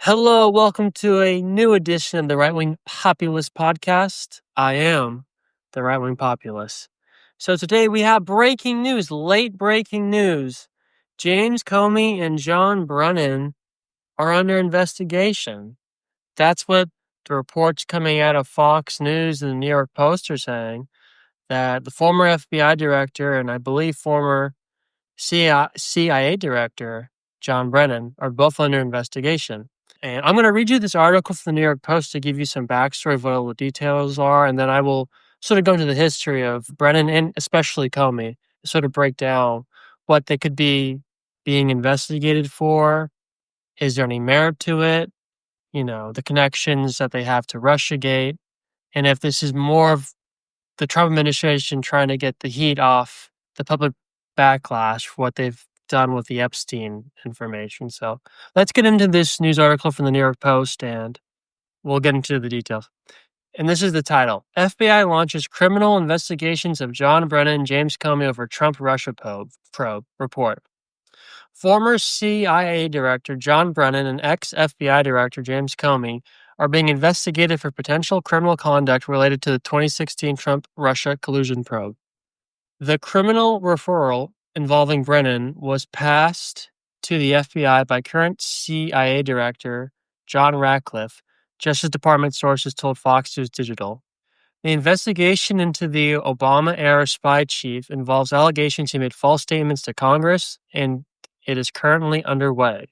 Hello, welcome to a new edition of the Right Wing Populist Podcast. I am the Right Wing Populist. So today we have breaking news, late breaking news. James Comey and John Brennan are under investigation. That's what the reports coming out of Fox News and the New York Post are saying, that the former FBI director and I believe former CIA director, John Brennan, are both under investigation. And I'm going to read you this article from the New York Post to give you some backstory of what all the details are, and then I will sort of go into the history of Brennan and especially Comey, to sort of break down what they could be being investigated for. Is there any merit to it? The connections that they have to Russiagate, and if this is more of the Trump administration trying to get the heat off the public backlash for what they've done with the Epstein information. So let's get into this news article from the New York Post and we'll get into the details. And this is the title: FBI launches criminal investigations of John Brennan and James Comey over Trump Russia probe report. Former CIA Director John Brennan and ex-FBI Director James Comey are being investigated for potential criminal conduct related to the 2016 Trump-Russia collusion probe. The criminal referral involving Brennan was passed to the FBI by current CIA Director John Ratcliffe, Justice Department sources told Fox News Digital. The investigation into the Obama-era spy chief involves allegations he made false statements to Congress, and it is currently underway.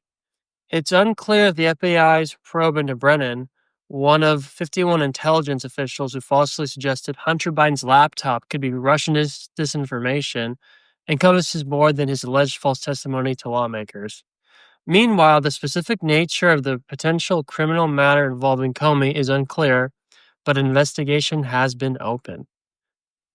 It's unclear if the FBI's probe into Brennan, one of 51 intelligence officials who falsely suggested Hunter Biden's laptop could be Russian disinformation, encompasses more than his alleged false testimony to lawmakers. Meanwhile, the specific nature of the potential criminal matter involving Comey is unclear, but an investigation has been opened.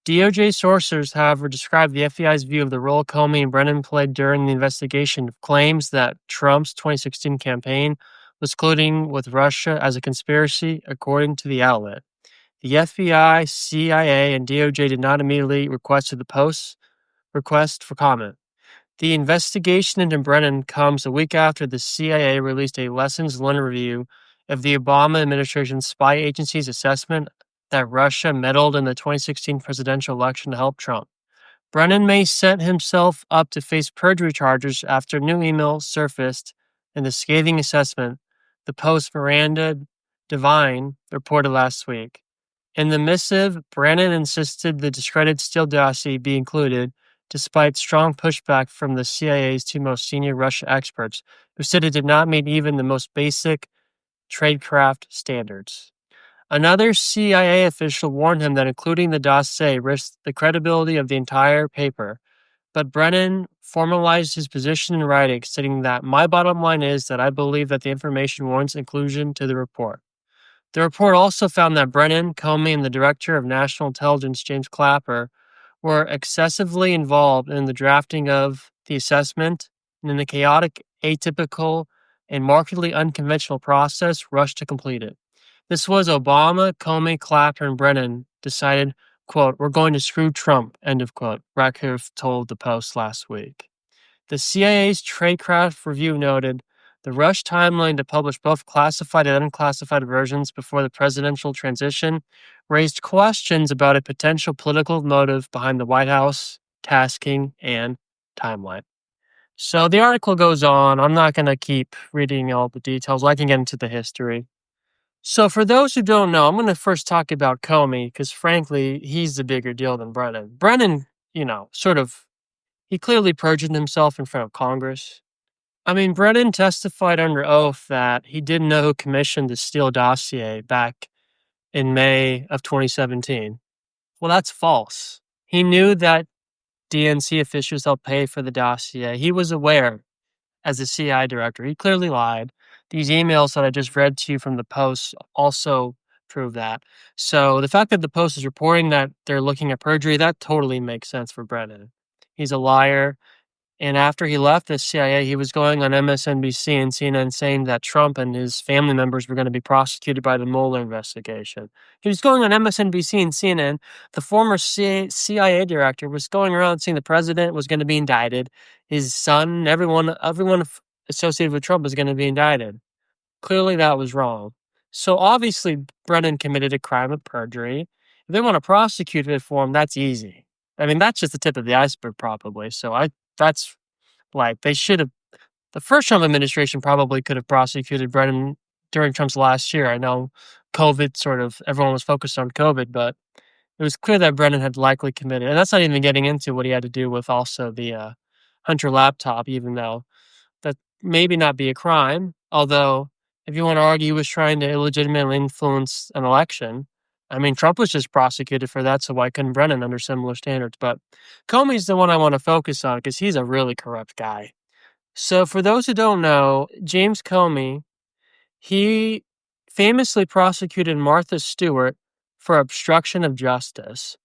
DOJ sources, however, described the FBI's view of the role Comey and Brennan played during the investigation of claims that Trump's 2016 campaign was colluding with Russia as a conspiracy, according to the outlet. The FBI, CIA, and DOJ did not immediately request the Post's request for comment. The investigation into Brennan comes a week after the CIA released a lessons learned review of the Obama administration's spy agency's assessment that Russia meddled in the 2016 presidential election to help Trump. Brennan may set himself up to face perjury charges after new emails surfaced in the scathing assessment, the Post's Miranda Devine reported last week. In the missive, Brennan insisted the discredited Steele dossier be included, despite strong pushback from the CIA's two most senior Russia experts, who said it did not meet even the most basic tradecraft standards. Another CIA official warned him that including the dossier risked the credibility of the entire paper, but Brennan formalized his position in writing, stating that my bottom line is that I believe that the information warrants inclusion to the report. The report also found that Brennan, Comey, and the Director of National Intelligence, James Clapper, were excessively involved in the drafting of the assessment and in the chaotic, atypical, and markedly unconventional process rushed to complete it. This was Obama, Comey, Clapper, and Brennan decided, quote, we're going to screw Trump, end of quote, Ratcliffe told the Post last week. The CIA's Tradecraft Review noted the rushed timeline to publish both classified and unclassified versions before the presidential transition raised questions about a potential political motive behind the White House tasking and timeline. So the article goes on. I'm not going to keep reading all the details. I can get into the history. So for those who don't know, I'm going to first talk about Comey because, frankly, he's the bigger deal than Brennan. Brennan, he clearly perjured himself in front of Congress. I mean, Brennan testified under oath that he didn't know who commissioned the Steele dossier back in May of 2017. Well, that's false. He knew that DNC officials helped pay for the dossier. He was aware as a CIA director. He clearly lied. These emails that I just read to you from the Post also prove that. So the fact that the Post is reporting that they're looking at perjury, that totally makes sense for Brennan. He's a liar. And after he left the CIA, he was going on MSNBC and CNN saying that Trump and his family members were going to be prosecuted by the Mueller investigation. He was going on MSNBC and CNN. The former CIA director was going around saying the president was going to be indicted. His son, everyone associated with Trump was going to be indicted. Clearly, that was wrong. So obviously, Brennan committed a crime of perjury. If they want to prosecute it for him, that's easy. I mean, that's just the tip of the iceberg, probably. That's like they should have. The first Trump administration probably could have prosecuted Brennan during Trump's last year. I know COVID sort of everyone was focused on COVID, but it was clear that Brennan had likely committed, and that's not even getting into what he had to do with also the Hunter laptop, even though that maybe not be a crime. Although, if you want to argue he was trying to illegitimately influence an election, I mean, Trump was just prosecuted for that, so why couldn't Brennan under similar standards? But Comey's the one I want to focus on because he's a really corrupt guy. So, for those who don't know, James Comey, he famously prosecuted Martha Stewart for obstruction of justice,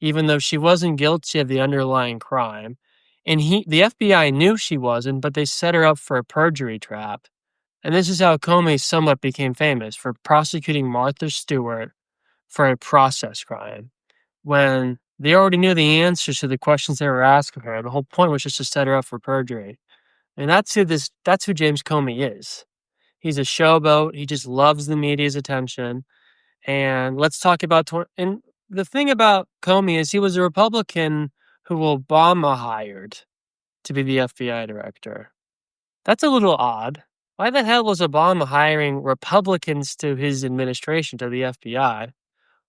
even though she wasn't guilty of the underlying crime. And the FBI knew she wasn't, but they set her up for a perjury trap. And this is how Comey somewhat became famous, for prosecuting Martha Stewart for a process crime, when they already knew the answers to the questions they were asking her. The whole point was just to set her up for perjury. And that's who James Comey is. He's a showboat. He just loves the media's attention. And let's talk about and the thing about Comey is he was a Republican who Obama hired to be the FBI director. That's a little odd. Why the hell was Obama hiring Republicans to his administration, to the FBI?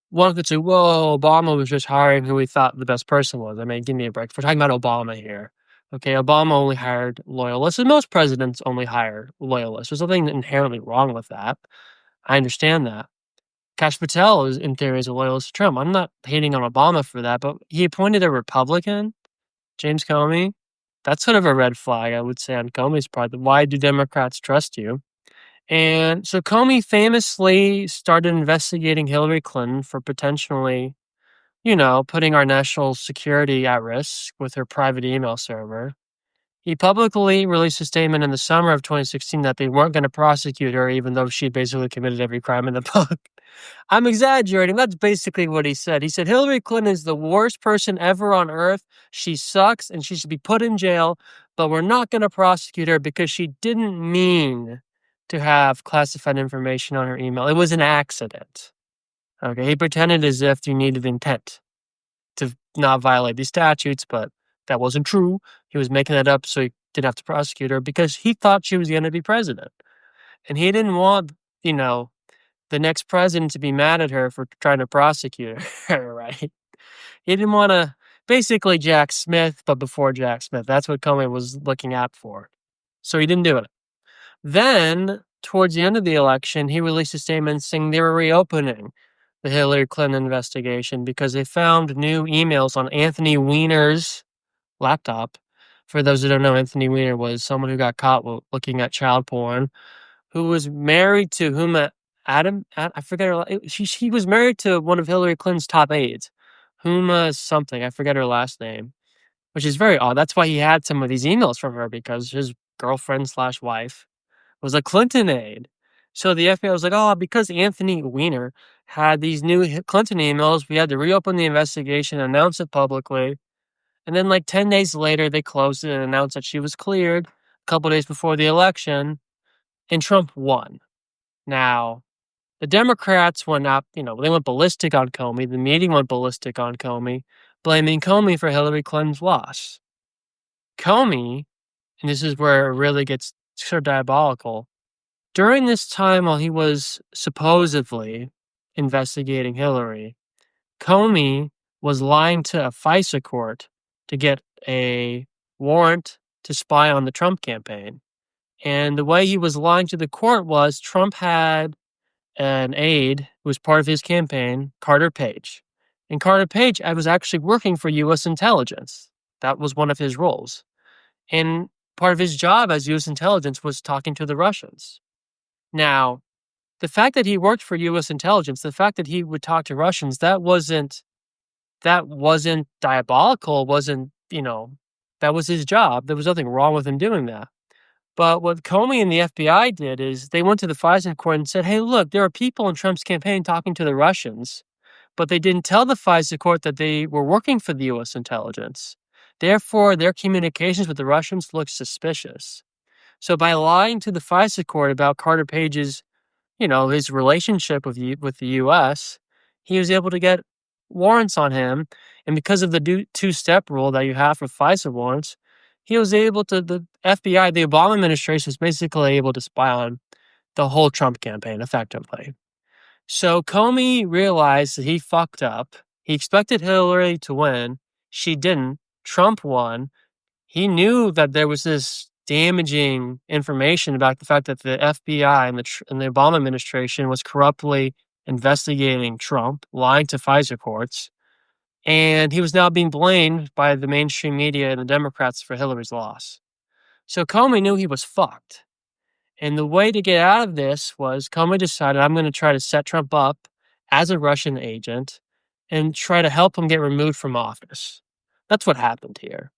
One could say, whoa, Obama was just hiring who he thought the best person was. I mean, give me a break. We're talking about Obama here. Okay, Obama only hired loyalists, and most presidents only hire loyalists. There's nothing inherently wrong with that. I understand that. Kash Patel is, in theory, is a loyalist to Trump. I'm not hating on Obama for that, but he appointed a Republican, James Comey. That's sort of a red flag, I would say, on Comey's part. Why do Democrats trust you? And so Comey famously started investigating Hillary Clinton for potentially, putting our national security at risk with her private email server. He publicly released a statement in the summer of 2016 that they weren't going to prosecute her, even though she basically committed every crime in the book. I'm exaggerating. That's basically what he said. He said, Hillary Clinton is the worst person ever on earth. She sucks and she should be put in jail, but we're not going to prosecute her because she didn't mean to have classified information on her email. It was an accident. Okay, he pretended as if you needed intent to not violate these statutes, but that wasn't true. He was making that up so he didn't have to prosecute her because he thought she was going to be president. And he didn't want, the next president to be mad at her for trying to prosecute her, right? He didn't want to, basically Jack Smith, but before Jack Smith. That's what Comey was looking out for. So he didn't do it. Then, towards the end of the election, he released a statement saying they were reopening the Hillary Clinton investigation because they found new emails on Anthony Weiner's laptop. For those who don't know, Anthony Weiner was someone who got caught looking at child porn, who was married to I forget her. He was married to one of Hillary Clinton's top aides, Huma something. I forget her last name, which is very odd. That's why he had some of these emails from her, because his girlfriend/wife was a Clinton aide. So the FBI was like, oh, because Anthony Weiner had these new Clinton emails, we had to reopen the investigation, announce it publicly. And then 10 days later, they closed it and announced that she was cleared a couple days before the election, and Trump won. Now, the Democrats went up, they went ballistic on Comey. The media went ballistic on Comey, blaming Comey for Hillary Clinton's loss. Comey, and this is where it really gets sort of diabolical, during this time while he was supposedly investigating Hillary, Comey was lying to a FISA court to get a warrant to spy on the Trump campaign. And the way he was lying to the court was Trump had an aide who was part of his campaign, Carter Page. And Carter Page, I was actually working for U.S. intelligence. That was one of his roles. And part of his job as U.S. intelligence was talking to the Russians. Now, the fact that he worked for U.S. intelligence, the fact that he would talk to Russians, that wasn't diabolical, that was his job. There was nothing wrong with him doing that. But what Comey and the FBI did is they went to the FISA court and said, hey, look, there are people in Trump's campaign talking to the Russians, but they didn't tell the FISA court that they were working for the U.S. intelligence. Therefore, their communications with the Russians looked suspicious. So by lying to the FISA court about Carter Page's, his relationship with the U.S., he was able to get warrants on him. And because of the two-step rule that you have for FISA warrants, he was able to, the FBI, the Obama administration was basically able to spy on the whole Trump campaign effectively. So Comey realized that he fucked up. He expected Hillary to win. She didn't. Trump won. He knew that there was this damaging information about the fact that the FBI and the Obama administration was corruptly investigating Trump, lying to FISA courts, and he was now being blamed by the mainstream media and the Democrats for Hillary's loss. So Comey knew he was fucked. And the way to get out of this was Comey decided, I'm going to try to set Trump up as a Russian agent and try to help him get removed from office. That's what happened here.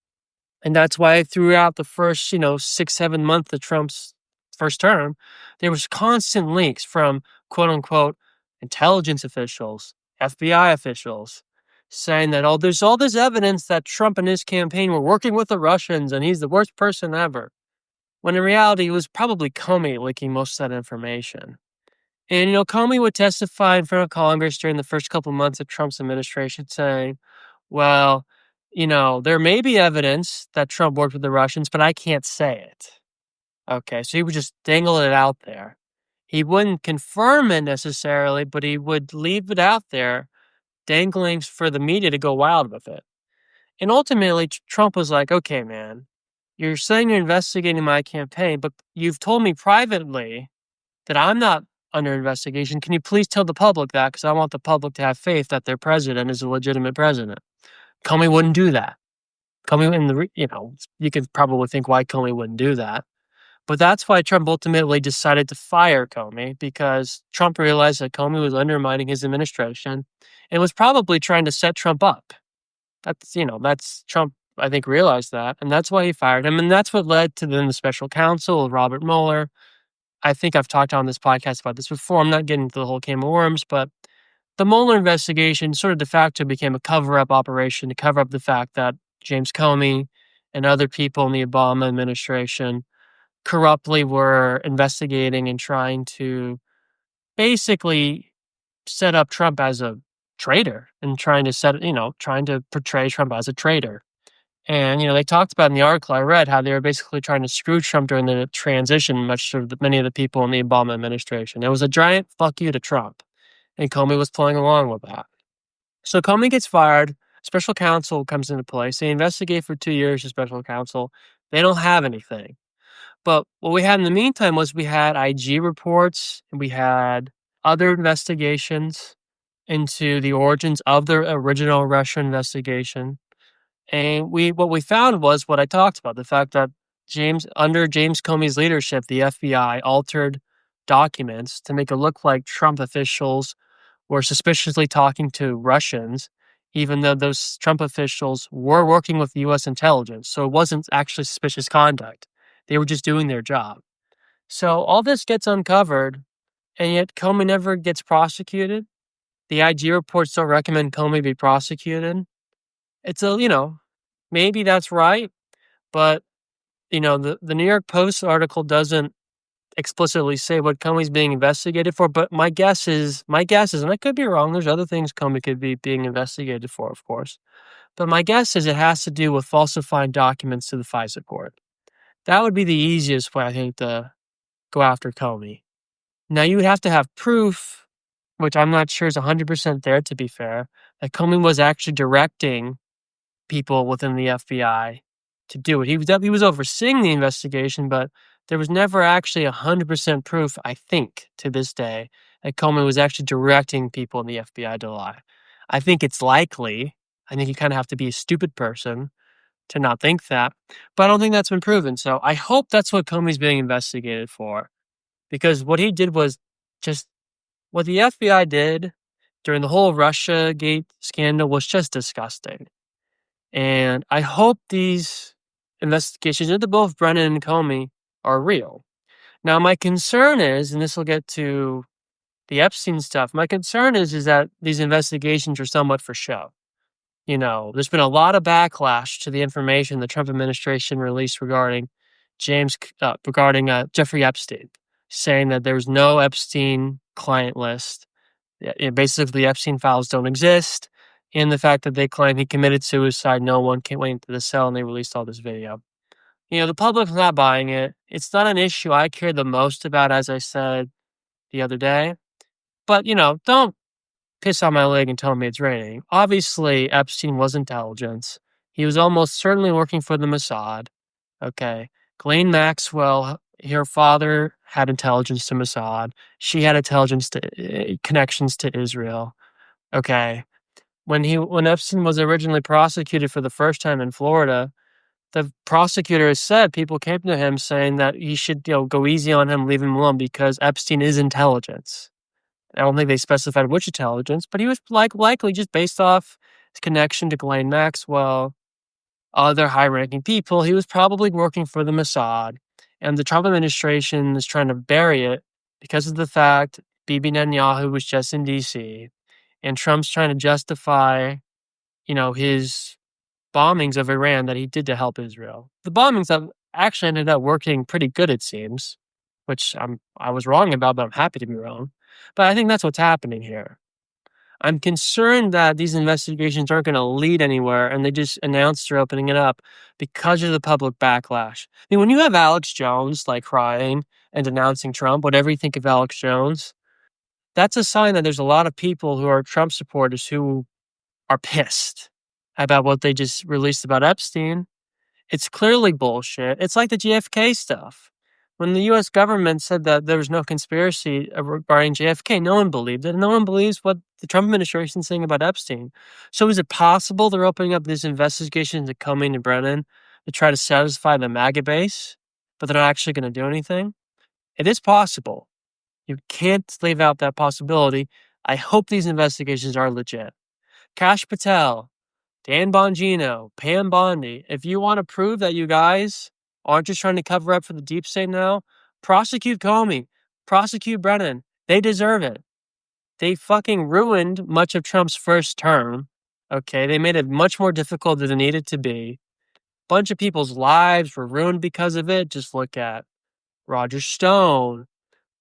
And that's why throughout the first, 6-7 months of Trump's first term, there was constant leaks from quote unquote intelligence officials, FBI officials, saying that, oh, there's all this evidence that Trump and his campaign were working with the Russians and he's the worst person ever. When in reality, it was probably Comey leaking most of that information. And, Comey would testify in front of Congress during the first couple months of Trump's administration saying, well, there may be evidence that Trump worked with the Russians, but I can't say it. Okay, so he would just dangle it out there. He wouldn't confirm it necessarily, but he would leave it out there, dangling for the media to go wild with it. And ultimately, Trump was like, okay, man, you're saying you're investigating my campaign, but you've told me privately that I'm not under investigation. Can you please tell the public that? Because I want the public to have faith that their president is a legitimate president. Comey wouldn't do that. Comey, you could probably think why Comey wouldn't do that. But that's why Trump ultimately decided to fire Comey, because Trump realized that Comey was undermining his administration and was probably trying to set Trump up. That's Trump, I think, realized that. And that's why he fired him. And that's what led to then the special counsel, Robert Mueller. I think I've talked on this podcast about this before. I'm not getting into the whole can of worms, but the Mueller investigation sort of de facto became a cover-up operation to cover up the fact that James Comey and other people in the Obama administration corruptly were investigating and trying to basically set up Trump as a traitor and trying to portray Trump as a traitor. And, they talked about in the article I read how they were basically trying to screw Trump during the transition, many of the people in the Obama administration. It was a giant fuck you to Trump. And Comey was playing along with that. So Comey gets fired. Special counsel comes into place. They investigate for 2 years, the special counsel. They don't have anything. But what we had in the meantime was we had IG reports and we had other investigations into the origins of the original Russia investigation. And what we found was what I talked about, the fact that under James Comey's leadership, the FBI altered documents to make it look like Trump officials were suspiciously talking to Russians, even though those Trump officials were working with U.S. intelligence. So it wasn't actually suspicious conduct. They were just doing their job. So all this gets uncovered, and yet Comey never gets prosecuted. The IG reports don't recommend Comey be prosecuted. It's maybe that's right, but the New York Post article doesn't explicitly say what Comey's being investigated for. But my guess is, and I could be wrong. There's other things Comey could be being investigated for, of course. But my guess is it has to do with falsifying documents to the FISA court. That would be the easiest way, I think, to go after Comey. Now you would have to have proof, which I'm not sure is 100% there. To be fair, that Comey was actually directing people within the FBI to do it. He was overseeing the investigation, but there was never actually 100% proof, I think, to this day, that Comey was actually directing people in the FBI to lie. I think it's likely. I think you kind of have to be a stupid person to not think that, but I don't think that's been proven. So I hope that's what Comey's being investigated for, because what he did was just what the FBI did during the whole Russiagate scandal was just disgusting. And I hope these investigations into both Brennan and Comey are real. Now, my concern is, and this will get to the Epstein stuff, my concern is that these investigations are somewhat for show. There's been a lot of backlash to the information the Trump administration released regarding regarding Jeffrey Epstein, saying that there's no Epstein client list. Basically, the Epstein files don't exist, and the fact that they claim he committed suicide, no one went into the cell, and they released all this video. The public's not buying it. It's not an issue I care the most about, as I said the other day. But, don't piss on my leg and tell me it's raining. Obviously, Epstein was intelligence. He was almost certainly working for the Mossad. Okay. Ghislaine Maxwell, her father had intelligence to Mossad. She had intelligence to connections to Israel. Okay. When Epstein was originally prosecuted for the first time in Florida, the prosecutor has said people came to him saying that he should, go easy on him, leave him alone because Epstein is intelligence. I don't think they specified which intelligence, but he was likely just based off his connection to Ghislaine Maxwell, other high-ranking people. He was probably working for the Mossad, and the Trump administration is trying to bury it because of the fact Bibi Netanyahu was just in D.C., and Trump's trying to justify, his bombings of Iran that he did to help Israel. The bombings have actually ended up working pretty good, it seems, which I was wrong about, but I'm happy to be wrong. But I think that's what's happening here. I'm concerned that these investigations aren't going to lead anywhere, and they just announced they're opening it up because of the public backlash. When you have Alex Jones crying and denouncing Trump, whatever you think of Alex Jones, that's a sign that there's a lot of people who are Trump supporters who are pissed about what they just released about Epstein. It's clearly bullshit. It's like the JFK stuff. When the U.S. government said that there was no conspiracy regarding JFK, no one believed it. No one believes what the Trump administration is saying about Epstein. So is it possible they're opening up this investigation into Comey and Brennan to try to satisfy the MAGA base, but they're not actually going to do anything? It is possible. You can't leave out that possibility. I hope these investigations are legit. Kash Patel, Dan Bongino, Pam Bondi, if you want to prove that you guys aren't just trying to cover up for the deep state now, prosecute Comey, prosecute Brennan. They deserve it. They fucking ruined much of Trump's first term. Okay, they made it much more difficult than it needed to be. Bunch of people's lives were ruined because of it. Just look at Roger Stone.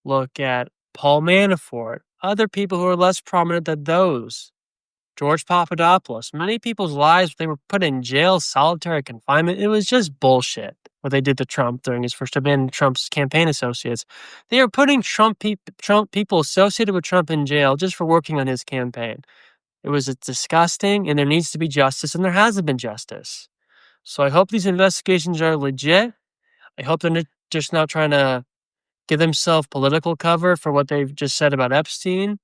Look at Paul Manafort. Other people who are less prominent than those. George Papadopoulos. Many people's lives, they were put in jail, solitary confinement. It was just bullshit what they did to Trump during his first term and Trump's campaign associates. They are putting Trump people associated with Trump in jail just for working on his campaign. It was disgusting, and there needs to be justice, and there hasn't been justice. So I hope these investigations are legit. I hope they're just not trying to give themselves political cover for what they've just said about Epstein.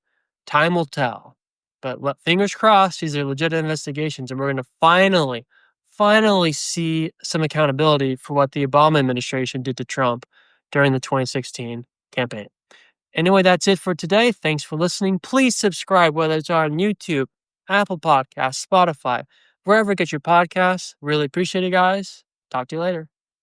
Time will tell. But fingers crossed, these are legit investigations, and we're going to finally see some accountability for what the Obama administration did to Trump during the 2016 campaign. Anyway, that's it for today. Thanks for listening. Please subscribe, whether it's on YouTube, Apple Podcasts, Spotify, wherever you get your podcasts. Really appreciate it, guys. Talk to you later.